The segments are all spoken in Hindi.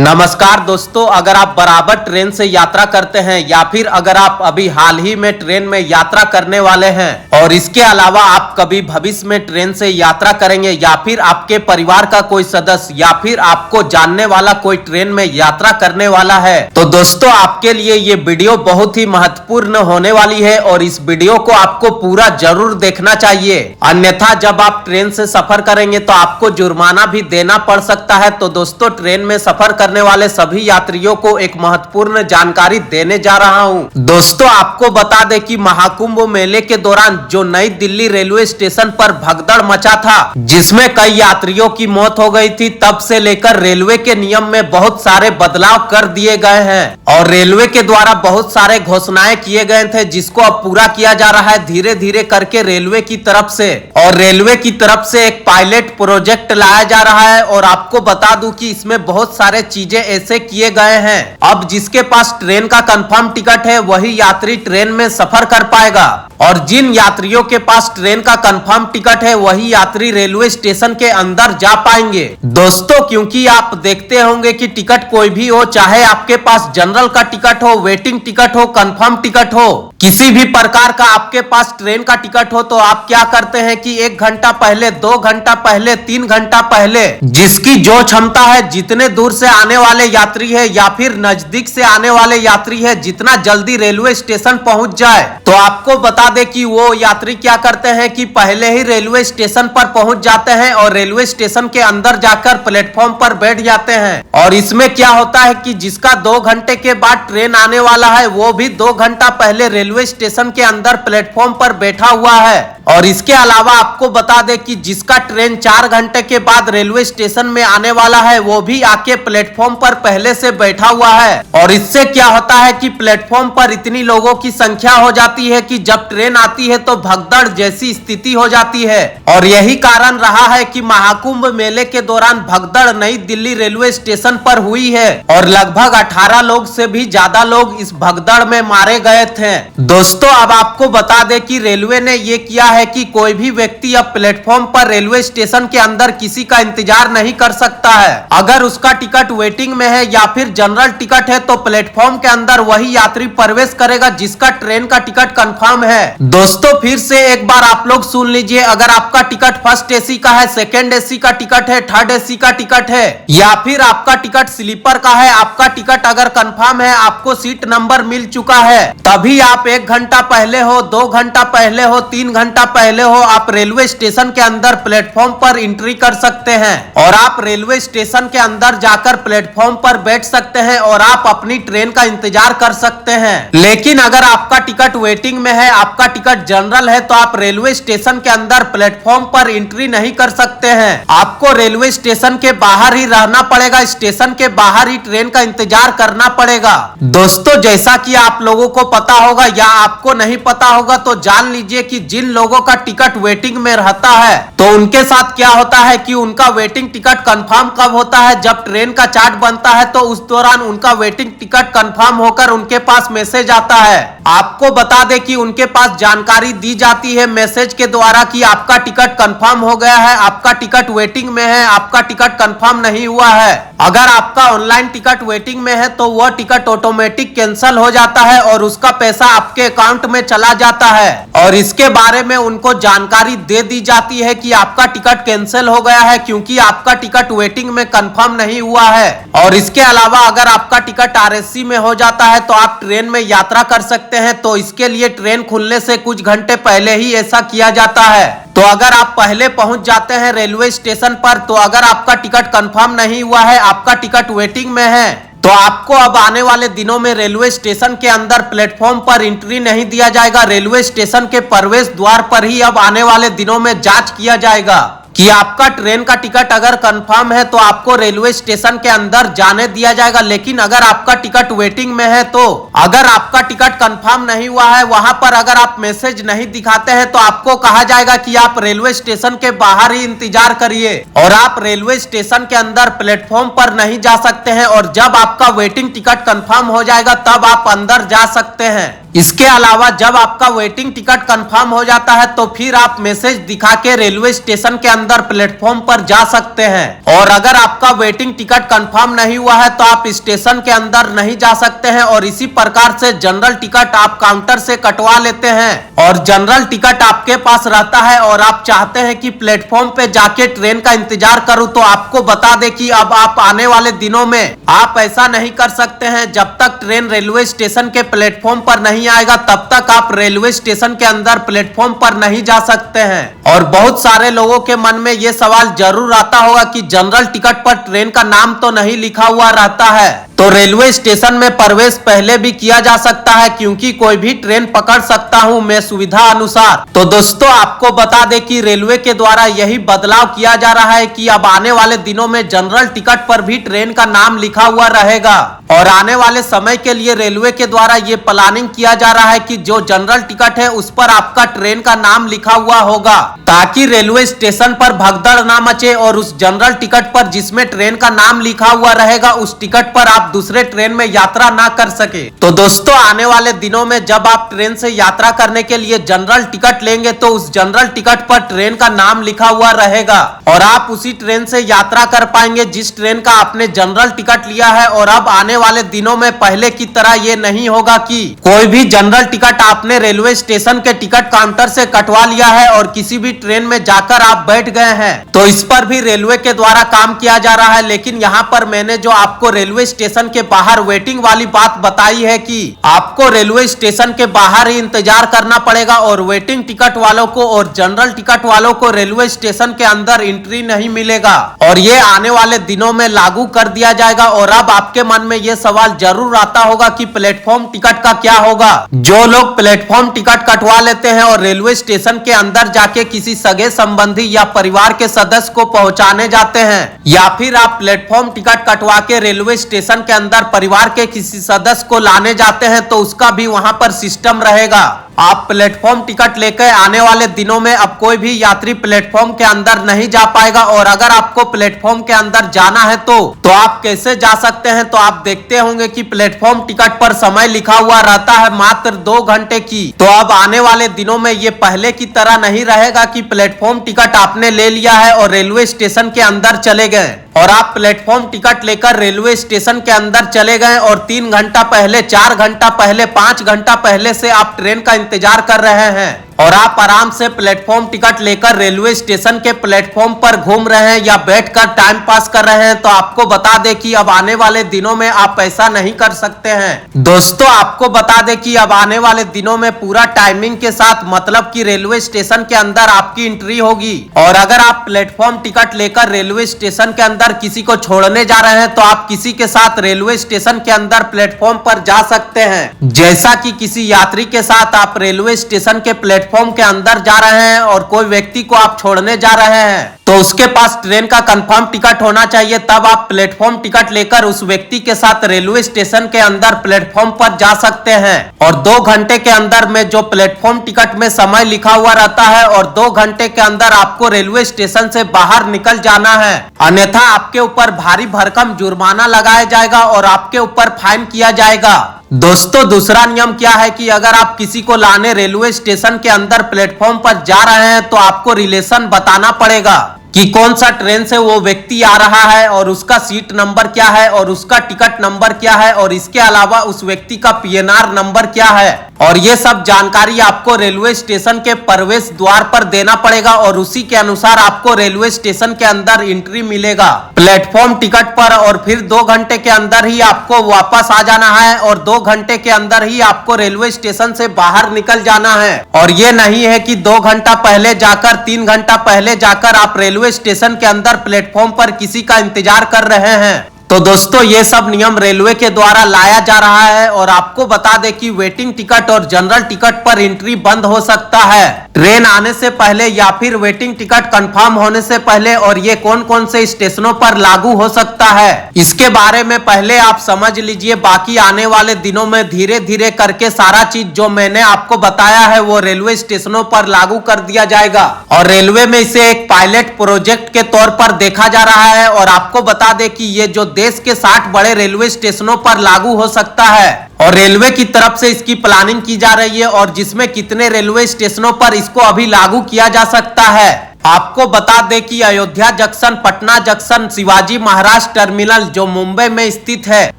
नमस्कार दोस्तों, अगर आप बराबर ट्रेन से यात्रा करते हैं या फिर अगर आप अभी हाल ही में ट्रेन में यात्रा करने वाले हैं और इसके अलावा आप कभी भविष्य में ट्रेन से यात्रा करेंगे या फिर आपके परिवार का कोई सदस्य या फिर आपको जानने वाला कोई ट्रेन में यात्रा करने वाला है तो दोस्तों आपके लिए ये वीडियो बहुत ही महत्वपूर्ण होने वाली है और इस वीडियो को आपको पूरा जरूर देखना चाहिए। अन्यथा जब आप ट्रेन से सफर करेंगे तो आपको जुर्माना भी देना पड़ सकता है। तो दोस्तों ट्रेन में सफर करने वाले सभी यात्रियों को एक महत्वपूर्ण जानकारी देने जा रहा हूं। दोस्तों आपको बता दें कि महाकुंभ मेले के दौरान जो नई दिल्ली रेलवे स्टेशन पर भगदड़ मचा था जिसमें कई यात्रियों की मौत हो गई थी, तब से लेकर रेलवे के नियम में बहुत सारे बदलाव कर दिए गए हैं और रेलवे के द्वारा बहुत सारे घोषणाएं किए गए थे जिसको अब पूरा किया जा रहा है धीरे धीरे करके रेलवे की तरफ से। और रेलवे की तरफ से एक पायलट प्रोजेक्ट लाया जा रहा है और आपको बता दूं कि इसमें बहुत सारे चीजें ऐसे किए गए हैं। अब जिसके पास ट्रेन का कंफर्म टिकट है वही यात्री ट्रेन में सफर कर पाएगा और जिन यात्रियों के पास ट्रेन का कंफर्म टिकट है वही यात्री रेलवे स्टेशन के अंदर जा पाएंगे। दोस्तों क्योंकि आप देखते होंगे कि टिकट कोई भी हो, चाहे आपके पास जनरल का टिकट हो, वेटिंग टिकट हो, कंफर्म टिकट हो, किसी भी प्रकार का आपके पास ट्रेन का टिकट हो तो आप क्या करते हैं कि 1 घंटा पहले, 2 घंटा पहले, 3 घंटा पहले जिसकी जो क्षमता है, जितने दूर से आने वाले यात्री है या फिर नजदीक से आने वाले यात्री है, जितना जल्दी रेलवे स्टेशन पहुंच जाए तो आपको बता दे कि वो यात्री क्या करते हैं कि पहले ही रेलवे स्टेशन पर पहुंच जाते हैं और रेलवे स्टेशन के अंदर जाकर प्लेटफॉर्म पर बैठ जाते हैं। और इसमें क्या होता है कि जिसका 2 घंटे के बाद ट्रेन आने वाला है वो भी 2 घंटा पहले रेलवे स्टेशन के अंदर प्लेटफॉर्म पर बैठा हुआ है। और इसके अलावा आपको बता दें कि जिसका ट्रेन 4 घंटे के बाद रेलवे स्टेशन में आने वाला है वो भी आके प्लेटफॉर्म पर पहले से बैठा हुआ है। और इससे क्या होता है कि प्लेटफॉर्म पर इतनी लोगों की संख्या हो जाती है कि जब ट्रेन आती है तो भगदड़ जैसी स्थिति हो जाती है। और यही कारण रहा है कि महाकुंभ मेले के दौरान भगदड़ नई दिल्ली रेलवे स्टेशन पर हुई है और लगभग 18 लोग से भी ज्यादा लोग इस भगदड़ में मारे गए थे। दोस्तों अब आपको बता दें कि रेलवे ने ये किया है कि कोई भी व्यक्ति अब प्लेटफॉर्म पर रेलवे स्टेशन के अंदर किसी का इंतजार नहीं कर सकता है। अगर उसका टिकट वेटिंग में है या फिर जनरल टिकट है तो प्लेटफॉर्म के अंदर वही यात्री प्रवेश करेगा जिसका ट्रेन का टिकट कंफर्म है। दोस्तों फिर से एक बार आप लोग सुन लीजिए, अगर आपका टिकट फर्स्ट एसी का है, सेकेंड एसी का टिकट है, थर्ड एसी का टिकट है या फिर आपका टिकट स्लीपर का है, आपका टिकट अगर कंफर्म है, आपको सीट नंबर मिल चुका है, तभी आप 1 घंटा पहले हो, 2 घंटा पहले हो, 3 घंटा पहले हो, आप रेलवे स्टेशन के अंदर प्लेटफॉर्म पर एंट्री कर सकते हैं और आप रेलवे स्टेशन के अंदर जाकर प्लेटफॉर्म पर बैठ सकते हैं और आप अपनी ट्रेन का इंतजार कर सकते हैं। लेकिन अगर आपका टिकट वेटिंग में है, आपका टिकट जनरल है तो आप रेलवे स्टेशन के अंदर प्लेटफॉर्म पर एंट्री नहीं कर सकते हैं। आपको रेलवे स्टेशन के बाहर ही रहना पड़ेगा, स्टेशन के बाहर ही ट्रेन का इंतजार करना पड़ेगा। दोस्तों जैसा कि आप लोगों को पता होगा या आपको नहीं पता होगा तो जान लीजिए कि जिन लोगों का टिकट वेटिंग में रहता है तो उनके साथ क्या होता है कि उनका वेटिंग टिकट कंफर्म कब होता है, जब ट्रेन का चार्ट बनता है तो उस दौरान उनका वेटिंग टिकट कंफर्म होकर उनके पास मैसेज आता है। आपको बता दें कि उनके पास जानकारी दी जाती है मैसेज के द्वारा कि आपका टिकट कंफर्म हो गया है, आपका टिकट वेटिंग में है, आपका टिकट कंफर्म नहीं हुआ है। अगर आपका ऑनलाइन टिकट वेटिंग में है तो वह टिकट ऑटोमेटिक कैंसिल हो जाता है और उसका पैसा आपके अकाउंट में चला जाता है और इसके बारे में उनको जानकारी दे दी जाती है कि आपका टिकट कैंसिल हो गया है क्योंकि आपका टिकट वेटिंग में कंफर्म नहीं हुआ है। और इसके अलावा अगर आपका टिकट आरएससी में हो जाता है तो आप ट्रेन में यात्रा कर सकते हैं, तो इसके लिए ट्रेन खुलने से कुछ घंटे पहले ही ऐसा किया जाता है। तो अगर आप पहले पहुंच जाते हैं रेलवे स्टेशन पर तो अगर आपका टिकट कंफर्म नहीं हुआ है, आपका टिकट वेटिंग में है, तो आपको अब आने वाले दिनों में रेलवे स्टेशन के अंदर प्लेटफॉर्म पर एंट्री नहीं दिया जाएगा। रेलवे स्टेशन के प्रवेश द्वार पर ही अब आने वाले दिनों में जांच किया जाएगा कि आपका ट्रेन का टिकट अगर कंफर्म है तो आपको रेलवे स्टेशन के अंदर जाने दिया जाएगा। लेकिन अगर आपका टिकट वेटिंग में है तो अगर आपका टिकट कंफर्म नहीं हुआ है, वहां पर अगर आप मैसेज नहीं दिखाते हैं तो आपको कहा जाएगा कि आप रेलवे स्टेशन के बाहर ही इंतजार करिए और आप रेलवे स्टेशन के अंदर प्लेटफॉर्म पर नहीं जा सकते हैं और जब आपका वेटिंग टिकट कंफर्म हो जाएगा तब आप अंदर जा सकते हैं। इसके अलावा जब आपका वेटिंग टिकट कंफर्म हो जाता है तो फिर आप मैसेज दिखा के रेलवे स्टेशन के अंदर अंदर प्लेटफॉर्म पर जा सकते हैं। और अगर आपका वेटिंग टिकट कंफर्म नहीं हुआ है तो आप स्टेशन के अंदर नहीं जा सकते हैं। और इसी प्रकार से जनरल टिकट आप काउंटर से कटवा लेते हैं और जनरल टिकट आपके पास रहता है और आप चाहते हैं कि प्लेटफॉर्म पे जाके ट्रेन का इंतजार करूं, तो आपको बता दें कि अब आप आने वाले दिनों में आप ऐसा नहीं कर सकते हैं। जब तक ट्रेन रेलवे स्टेशन के प्लेटफॉर्म पर नहीं आएगा तब तक आप रेलवे स्टेशन के अंदर प्लेटफॉर्म पर नहीं जा सकते हैं। और बहुत सारे लोगों के मन में ये सवाल जरूर आता होगा कि जनरल टिकट पर ट्रेन का नाम तो नहीं लिखा हुआ रहता है, तो रेलवे स्टेशन में प्रवेश पहले भी किया जा सकता है, क्योंकि कोई भी ट्रेन पकड़ सकता हूं मैं सुविधा अनुसार। तो दोस्तों आपको बता दें कि रेलवे के द्वारा यही बदलाव किया जा रहा है कि अब आने वाले दिनों में जनरल टिकट पर भी ट्रेन का नाम लिखा हुआ रहेगा। और आने वाले समय के लिए रेलवे के द्वारा ये प्लानिंग किया जा रहा है कि जो जनरल टिकट है उस पर आपका ट्रेन का नाम लिखा हुआ होगा, ताकि रेलवे स्टेशन पर भगदड़ ना मचे और उस जनरल टिकट पर जिसमें ट्रेन का नाम लिखा हुआ रहेगा उस टिकट पर आप दूसरे ट्रेन में यात्रा ना कर सके। तो दोस्तों आने वाले दिनों में जब आप ट्रेन से यात्रा करने के लिए जनरल टिकट लेंगे तो उस जनरल टिकट पर ट्रेन का नाम लिखा हुआ रहेगा और आप उसी ट्रेन से यात्रा कर पाएंगे जिस ट्रेन का आपने जनरल टिकट लिया है। और अब आने वाले दिनों में पहले की तरह ये नहीं होगा कि कोई भी जनरल टिकट आपने रेलवे स्टेशन के टिकट काउंटर से कटवा लिया है और किसी भी ट्रेन में जाकर आप बैठ गए हैं। तो इस पर भी रेलवे के द्वारा काम किया जा रहा है। लेकिन यहाँ पर मैंने जो आपको रेलवे स्टेशन के बाहर वेटिंग वाली बात बताई है कि आपको रेलवे स्टेशन के बाहर ही इंतजार करना पड़ेगा और वेटिंग टिकट वालों को और जनरल टिकट वालों को रेलवे स्टेशन के अंदर एंट्री नहीं मिलेगा। और ये आने वाले दिनों में लागू कर दिया जाएगा। और अब आपके मन में ये सवाल जरूर आता होगा कि प्लेटफॉर्म टिकट का क्या होगा। जो लोग प्लेटफॉर्म टिकट कटवा लेते हैं और रेलवे स्टेशन के अंदर जाके किसी सगे संबंधी या परिवार के सदस्य को पहुंचाने जाते हैं, या फिर आप प्लेटफॉर्म टिकट कटवा के रेलवे स्टेशन के अंदर परिवार के किसी सदस्य को लाने जाते हैं, तो उसका भी वहां पर सिस्टम रहेगा। आप प्लेटफॉर्म टिकट लेकर आने वाले दिनों में अब कोई भी यात्री प्लेटफॉर्म के अंदर नहीं जा पाएगा। और अगर आपको प्लेटफॉर्म के अंदर जाना है तो आप कैसे जा सकते हैं, तो आप देखते होंगे कि प्लेटफॉर्म टिकट पर समय लिखा हुआ रहता है मात्र 2 घंटे की। तो अब आने वाले दिनों में ये पहले की तरह नहीं रहेगा कि प्लेटफॉर्म टिकट आपने ले लिया है और रेलवे स्टेशन के अंदर चले गए और आप प्लेटफॉर्म टिकट लेकर रेलवे स्टेशन के अंदर चले गए और 3 घंटा पहले, 4 घंटा पहले, 5 घंटा पहले से आप ट्रेन का इंतजार कर रहे हैं और आप आराम से प्लेटफॉर्म टिकट लेकर रेलवे स्टेशन के प्लेटफॉर्म पर घूम रहे हैं या बैठकर टाइम पास कर रहे हैं, तो आपको बता दें कि अब आने वाले दिनों में आप ऐसा नहीं कर सकते हैं। दोस्तों आपको बता दें कि अब आने वाले दिनों में पूरा टाइमिंग के साथ, मतलब कि रेलवे स्टेशन के अंदर आपकी एंट्री होगी। और अगर आप प्लेटफॉर्म टिकट लेकर रेलवे स्टेशन के अंदर किसी को छोड़ने जा रहे हैं तो आप किसी के साथ रेलवे स्टेशन के अंदर प्लेटफॉर्म पर जा सकते हैं। जैसा कि किसी यात्री के साथ आप रेलवे स्टेशन के प्लेटफॉर्म के अंदर जा रहे हैं और कोई व्यक्ति को आप छोड़ने जा रहे हैं तो उसके पास ट्रेन का कंफर्म टिकट होना चाहिए, तब आप प्लेटफॉर्म टिकट लेकर उस व्यक्ति के साथ रेलवे स्टेशन के अंदर प्लेटफॉर्म पर जा सकते हैं। और 2 घंटे के अंदर में जो प्लेटफॉर्म टिकट में समय लिखा हुआ रहता है और 2 घंटे के अंदर आपको रेलवे स्टेशन से बाहर निकल जाना है, अन्यथा आपके ऊपर भारी भरकम जुर्माना लगाया जाएगा और आपके ऊपर फाइन किया जाएगा। दोस्तों दूसरा नियम क्या है कि अगर आप किसी को लाने रेलवे स्टेशन के अंदर प्लेटफॉर्म पर जा रहे हैं तो आपको रिलेशन बताना पड़ेगा कि कौन सा ट्रेन से वो व्यक्ति आ रहा है और उसका सीट नंबर क्या है और उसका टिकट नंबर क्या है और इसके अलावा उस व्यक्ति का पीएनआर नंबर क्या है। और ये सब जानकारी आपको रेलवे स्टेशन के प्रवेश द्वार पर देना पड़ेगा और उसी के अनुसार आपको रेलवे स्टेशन के अंदर एंट्री मिलेगा प्लेटफॉर्म टिकट पर। और फिर 2 घंटे के अंदर ही आपको वापस आ जाना है और 2 घंटे के अंदर ही आपको रेलवे स्टेशन से बाहर निकल जाना है। और ये नहीं है कि 2 घंटा पहले जाकर, 3 घंटा पहले जाकर आप रेलवे स्टेशन के अंदर प्लेटफॉर्म पर किसी का इंतजार कर रहे हैं। तो दोस्तों ये सब नियम रेलवे के द्वारा लाया जा रहा है। और आपको बता दें कि वेटिंग टिकट और जनरल टिकट पर एंट्री बंद हो सकता है ट्रेन आने से पहले या फिर वेटिंग टिकट कंफर्म होने से पहले। और ये कौन कौन से स्टेशनों पर लागू हो सकता है इसके बारे में पहले आप समझ लीजिए। बाकी आने वाले दिनों में धीरे धीरे करके सारा चीज जो मैंने आपको बताया है वो रेलवे स्टेशनों पर लागू कर दिया जाएगा। और रेलवे में इसे एक पायलट प्रोजेक्ट के तौर पर देखा जा रहा है। और आपको बता दें कि ये जो देश के 60 बड़े रेलवे स्टेशनों पर लागू हो सकता है और रेलवे की तरफ से इसकी प्लानिंग की जा रही है और जिसमें कितने रेलवे स्टेशनों पर इसको अभी लागू किया जा सकता है आपको बता दें कि Ayodhya junction, Patna junction, Shivaji Maharaj terminal जो मुंबई में स्थित है,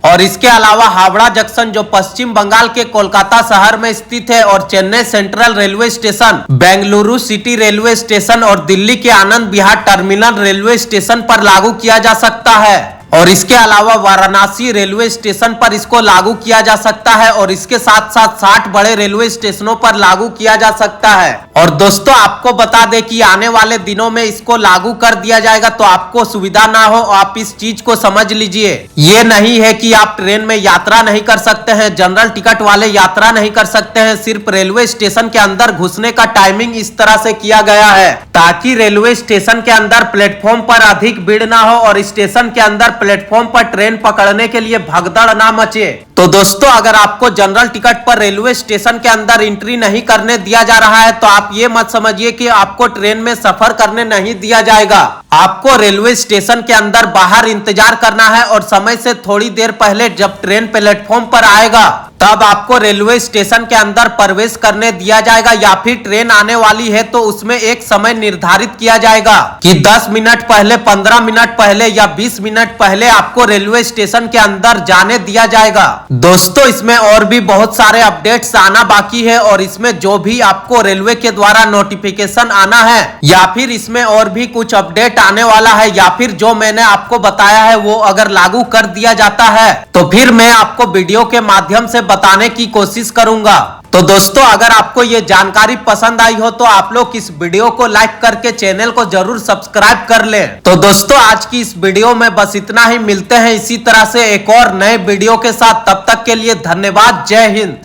और इसके अलावा हावड़ा जंक्शन जो पश्चिम बंगाल के कोलकाता शहर में स्थित है, और Chennai central railway station, Bengaluru city railway station और दिल्ली के Anand Vihar terminal railway station पर लागू किया जा सकता है। और इसके अलावा वाराणसी रेलवे स्टेशन पर इसको लागू किया जा सकता है, और इसके साथ साथ 60 बड़े रेलवे स्टेशनों पर लागू किया जा सकता है। और दोस्तों आपको बता दें कि आने वाले दिनों में इसको लागू कर दिया जाएगा, तो आपको सुविधा ना हो, आप इस चीज को समझ लीजिए। ये नहीं है कि आप ट्रेन में यात्रा नहीं कर सकते हैं, जनरल टिकट वाले यात्रा नहीं कर सकते हैं। सिर्फ रेलवे स्टेशन के अंदर घुसने का टाइमिंग इस तरह से किया गया है ताकि रेलवे स्टेशन के अंदर प्लेटफॉर्म पर अधिक भीड़ ना हो और स्टेशन के अंदर प्लेटफॉर्म पर ट्रेन पकड़ने के लिए भगदड़ ना मचे। तो दोस्तों अगर आपको जनरल टिकट पर रेलवे स्टेशन के अंदर एंट्री नहीं करने दिया जा रहा है, तो आप ये मत समझिए कि आपको ट्रेन में सफर करने नहीं दिया जाएगा। आपको रेलवे स्टेशन के अंदर बाहर इंतजार करना है, और समय से थोड़ी देर पहले जब ट्रेन प्लेटफॉर्म पर आएगा तब आपको रेलवे स्टेशन के अंदर प्रवेश करने दिया जाएगा, या फिर ट्रेन आने वाली है तो उसमें एक समय निर्धारित किया जाएगा कि 10 मिनट पहले, 15 मिनट पहले या 20 मिनट पहले आपको रेलवे स्टेशन के अंदर जाने दिया जाएगा। दोस्तों इसमें और भी बहुत सारे अपडेट्स आना बाकी है, और इसमें जो भी आपको रेलवे के द्वारा नोटिफिकेशन आना है, या फिर इसमें और भी कुछ अपडेट आने वाला है, या फिर जो मैंने आपको बताया है वो अगर लागू कर दिया जाता है तो फिर मैं आपको वीडियो के माध्यम से बताने की कोशिश करूंगा। तो दोस्तों अगर आपको ये जानकारी पसंद आई हो तो आप लोग इस वीडियो को लाइक करके चैनल को जरूर सब्सक्राइब कर लें। तो दोस्तों आज की इस वीडियो में बस इतना ही, मिलते हैं इसी तरह से एक और नए वीडियो के साथ। तब तक के लिए धन्यवाद, जय हिंद।